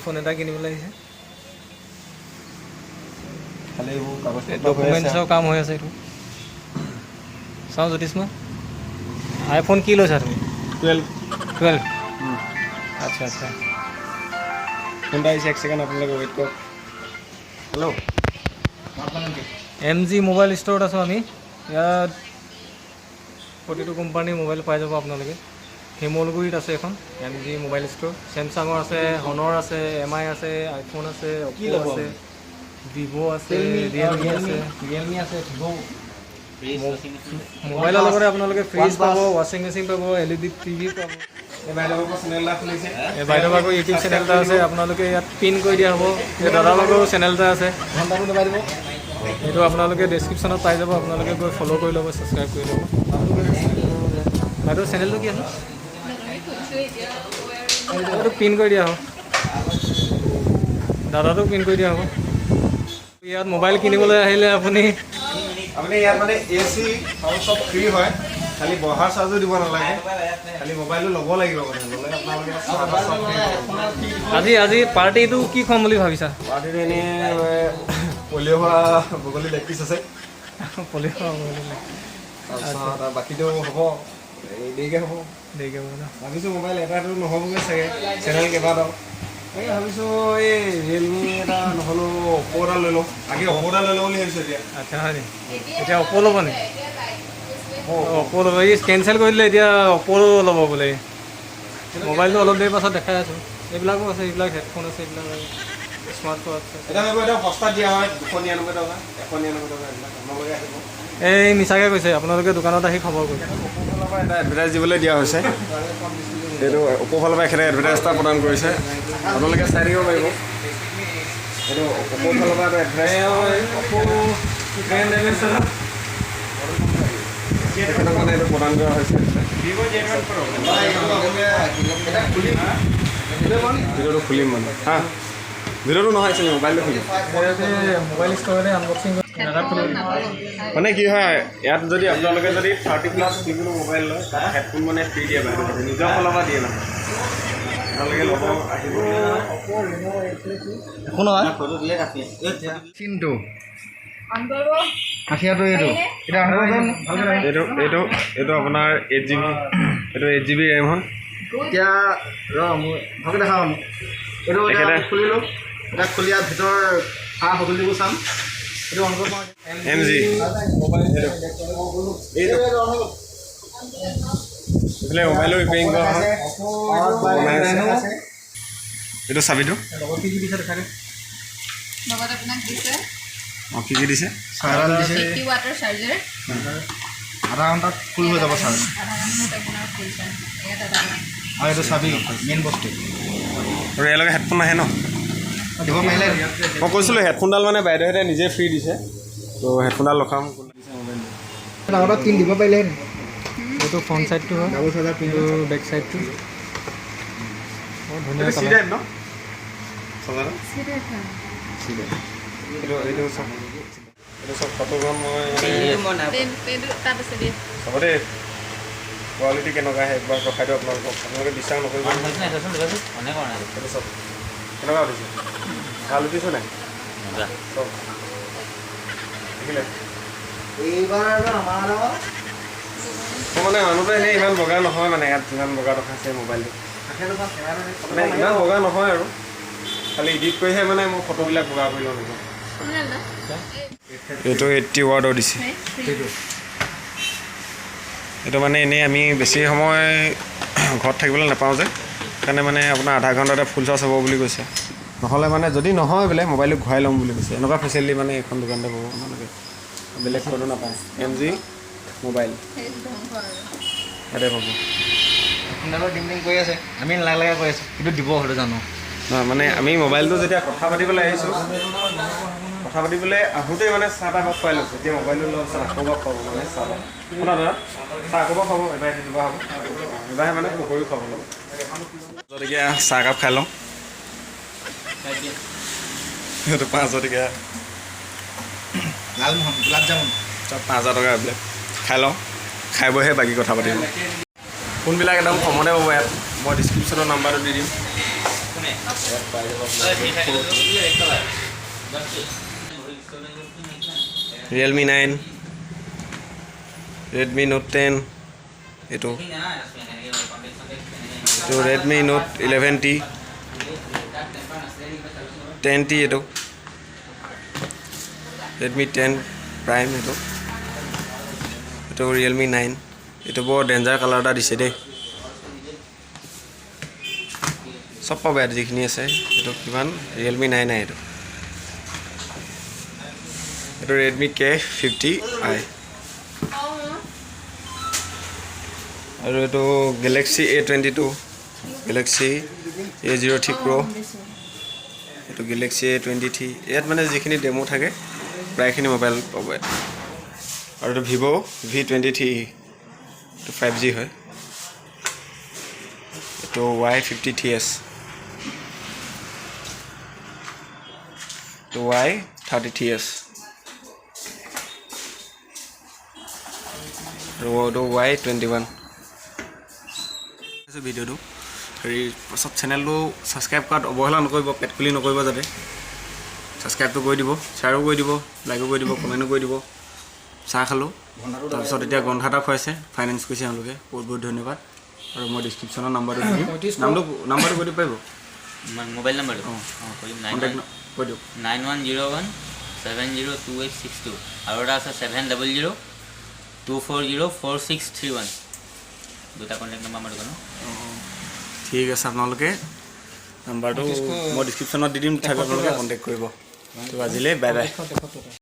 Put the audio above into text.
iPhone এটা কিনিবলৈ আহিছে খালি এইবোৰ কাগজ ডকুমেণ্টছৰ কাম হৈ আছে এইটো চাওঁ জ্যোতিষ্মা আইফোন কি লৈছা তুমি 12 আচ্ছা আচ্ছা ফোনটা আহিছে এক ছেকেণ্ড আপোনালোকে ৱেইট কৰক হেল্ল' MG মোবাইল ষ্ট'ৰত আছোঁ আমি ইয়াত প্ৰতিটো কোম্পানীৰ মোবাইল পাই যাব আপোনালোকে শিমলগুৰিত আছে এখন MG মোবাইল ষ্ট'ৰ চেমচাঙৰ আছে হনৰ আছে MI আছে আইফোন আছে অপো আছে ভিভো আছে ৰিয়েলমি আছে ভিভো মোবাইলৰ লগতে আপোনালোকে ফ্ৰিজ পাব ৱাশ্বিং মেচিন পাব LED TV পাব এই বাইদেউৰ চেনেল এটা খুলিছে এই বাইদেউৰ আকৌ ইউটিউব চেনেল এটা আছে আপোনালোকে ইয়াত পিন কৰি দিয়া হ'ব এই দাদাৰ লগৰো চেনেল এটা আছে ঘণ্টাটো দবাই দিব এইটো আপোনালোকে ডেছক্ৰিপশ্যনত পাই যাব আপোনালোকে গৈ ফ'ল' কৰি ল'ব ছাবস্ক্ৰাইব কৰি ল'ব বাইদেউৰ চেনেলটো কি আছে এইটো পিন কৰি দিয়া হ'ব দাদাটো পিন কৰি দিয়া হ'ব ইয়াত মোবাইল কিনিবলৈ আহিলে আপুনি ইয়াত মানে AC চব ফ্ৰী হয় খালি বহাৰ চাৰ্জো দিব নালাগে খালি মোবাইলটো ল'ব লাগিব মানে ল'লে আপোনালোকে আজি পাৰ্টিটো কি খুৱাম বুলি ভাবিছা পাৰ্টিটো এনেই পলিঅ' হোৱা বগলী লেগ পিচ আছে পলিঅ' তাৰপিছত বাকীটো হ'ব দেৰিকৈ হ'ব দেৰিকৈ হ'ব ন ভাবিছোঁ মোবাইল এটাটো নহ'বগৈ চাগে চেনেল কেইবাটাও এই ভাবিছোঁ এই ৰিয়েলমি এটা নহ'লেও অপ' এটা লৈ লওঁ আগে অপ' এটা লৈ লওঁ বুলি ভাবিছোঁ এতিয়া আচ্ছা হয় নি এতিয়া অপ' ল'ব নি অপ' ল'ব এই কেঞ্চেল কৰি দিলে এতিয়া অপ' ল'ব বোলে মোবাইলটো অলপ দেৰি পাছত দেখাই আছোঁ এইবিলাকো আছে এইবিলাক হেডফোন আছে এইবিলাক স্মাৰ্টফোন আছে এটা ভাবিব এতিয়া সস্তাত দিয়া হয় 299 টকা 199 টকা এইবিলাক আপোনালোকে আহিব এই মিছাকৈ কৈছে আপোনালোকে দোকানত আহি খবৰ কৰিব অপ'ৰ পৰা এটা এডভাৰটাইজ দিবলৈ দিয়া হৈছে এইটো অপ'ৰ ফালৰ পৰা এখেতে এডভাৰটাইজ এটা প্ৰদান কৰিছে আপোনালোকে চাই থাকিব পাৰিব এইটো অপ'ৰ ফালৰ পৰা এটা এডভাৰটাইজ অপ' ব্ৰেণ্ড এম্বেছাডৰ তেখেতক মানে এইটো প্ৰদান কৰা হৈছে ভিডিঅ'টো খুলিম মানে হা ভিডিঅ'টো নহয় চাগে মোবাইলটো খুলিম মোবাইল ষ্ট'ৰতে আনবক্সিং মানে কি হয় ইয়াত যদি আপোনালোকে যদি 30+ যিকোনো মোবাইল লয় তাত হেডফোন মানে ফ্ৰী দিয়ে বাইদেউ নিজৰ ফালৰ পৰা দিয়ে নহয় আপোনালোকে ল'ব আহিব একো নহয় চিনটো আশীয়াটো এইটো আপোনাৰ 8GB এইটো 8GB ৰেম হয় এতিয়া মোৰ ভালকৈ দেখাওঁ এইটো খুলিলোঁ এতিয়া খুলি ইয়াৰ ভিতৰ সা সঁজুলিবোৰ চাম এইটো MG এইফালে মোবাইলো ৰিপেয়াৰিং কৰা হয় এইটো চাবিটো অঁ কি কি দিছে আধা ঘণ্টাত ফুল হৈ যাব চাৰ্জ আৰু এইটো চাবি মেইন বস্তু আৰু ইয়ালৈকে হেডফোন আহে ন দিব পাৰিলে মই কৈছিলোঁ হেডফোনডাল মানে বাইদেউহঁতে নিজে ফ্ৰী দিছে তো হেডফোনডাল ৰখাম ডাঙৰ পিন দিব পাৰিলে এইটো ফ্ৰণ্ট ছাইডটো হয় ডাবল চাৰ্জাৰ পিনটো বেক ছাইডটো বৰ ধুনীয়া চি টাইপ ন চাৰ্জাৰটো এইটো চব ফটোগ্ৰাফ মই হ'ব দেই কোৱালিটি কেনেকুৱা আহে একবাৰ ৰখাই দিওঁ আপোনালোকে বিশ্বাস নকৰিব এইটো চব কেনেকুৱা উঠিছে ভাল উঠিছে নাই চব দেখিলে মই মানে মানুহটো এনেই ইমান বগা নহয় মানে ইয়াত যিমান বগা ৰখাইছে মোবাইলটো মানে ইমান বগা নহয় আৰু খালি এডিট কৰিহে মানে মোৰ ফটোবিলাক বগা কৰি লওঁ নেকি এইটো 80 ৱাৰ্ডৰ দিছে এইটো মানে এনেই আমি বেছি সময় ঘৰত থাকিবলৈ নাপাওঁ যে সেইকাৰণে মানে আপোনাৰ আধা ঘণ্টাতে ফুল চাৰ্জ হ'ব বুলি কৈছে নহ'লে মানে যদি নহয় বোলে মোবাইলটো ঘূৰাই ল'ম বুলি কৈছে এনেকুৱা ফেচিলিটি মানে এইখন দোকানতে পাব আপোনালোকে বেলেগ ক'তো নাপায় MG মোবাইল ইয়াতে পাব আপোনালোকৰ ডিম কৰি আছে আমি নালাগে কৈ আছোঁ কিন্তু দিব সেইটো জানো নহয় মানে আমি মোবাইলটো যেতিয়া কথা পাতিবলৈ আহিছোঁ কথা পাতিবলৈ আহোঁতেই মানে চাহ তাহ খুৱাই লৈছোঁ এতিয়া মোবাইলটো লোৱাৰ পিছত আকৌ বা খুৱাব মানে চাহ শুনা দাদা চাহ আকৌ বা খুৱাব এবাৰ দিবা হ'ব এবাৰহে মানে পকৰিও খুৱাব লাগিব এতিয়া চাহ একাপ খাই লওঁ সেইটো 500 টকীয়া লালমোহন গোলাপ জামুন চব 5000 টকা এইবিলাক খাই লওঁ খাই বৈহে বাকী কথা পাতিম ফোনবিলাক একদম কমতে পাব ইয়াত মই ডিছক্ৰিপশ্যনৰ নাম্বাৰটো দি দিম ইয়াত পাই যাব Realme 9, Redmi Note 10, এইটো Redmi Note 11T, 10T এইটো Redmi 10 Prime এইটো Realme 9 এইটো বৰ ডেঞ্জাৰ কালাৰ এটা দিছে দেই সব পাব ইয়াত যিখিনি আছে এইটো কিমান Realme 9 এইটো এইটো Redmi K50i আৰু এইটো Galaxy A22 Galaxy A03 Pro এইটো Galaxy A23 ইয়াত মানে যিখিনি ডেমো থাকে প্ৰায়খিনি মোবাইল পাব আৰু এইটো Vivo V23 এইটো 5G হয় এইটো Y50TS এইটো Y30TS আৰু এইটো Y21 ভিডিঅ'টো হেৰি সব চেনেলটো ছাবস্ক্ৰাইব কৰাত অৱহেলা নকৰিব পেট খুলি নকৰিব যাতে ছাবস্ক্ৰাইবটো কৰি দিব শ্বেয়াৰো কৰি দিব লাইকো কৰি দিব কমেণ্টো কৰি দিব চাহ খালোঁ তাৰপিছত এতিয়া গন্থা এটা খুৱাইছে ফাইনেন্স কৰিছে তেওঁলোকে বহুত বহুত ধন্যবাদ আৰু মই ডিছক্ৰিপশ্যনৰ নাম্বাৰটো দি দিম নাম্বাৰটো কৈ দিব পাৰিব মোবাইল নাম্বাৰটো কণ্টেক্ট কৈ দিয়ক 9101702862 আৰু এটা আছে 7002404631 দুটা কণ্টেক্ট নাম্বাৰ আমাৰ দোকানৰ ঠিক আছে আপোনালোকে নাম্বাৰটো মই ডিছক্ৰিপশ্যনত দি দিম তথাপি আপোনালোকে কণ্টেক্ট কৰিব তো আজিলৈ বাই বাই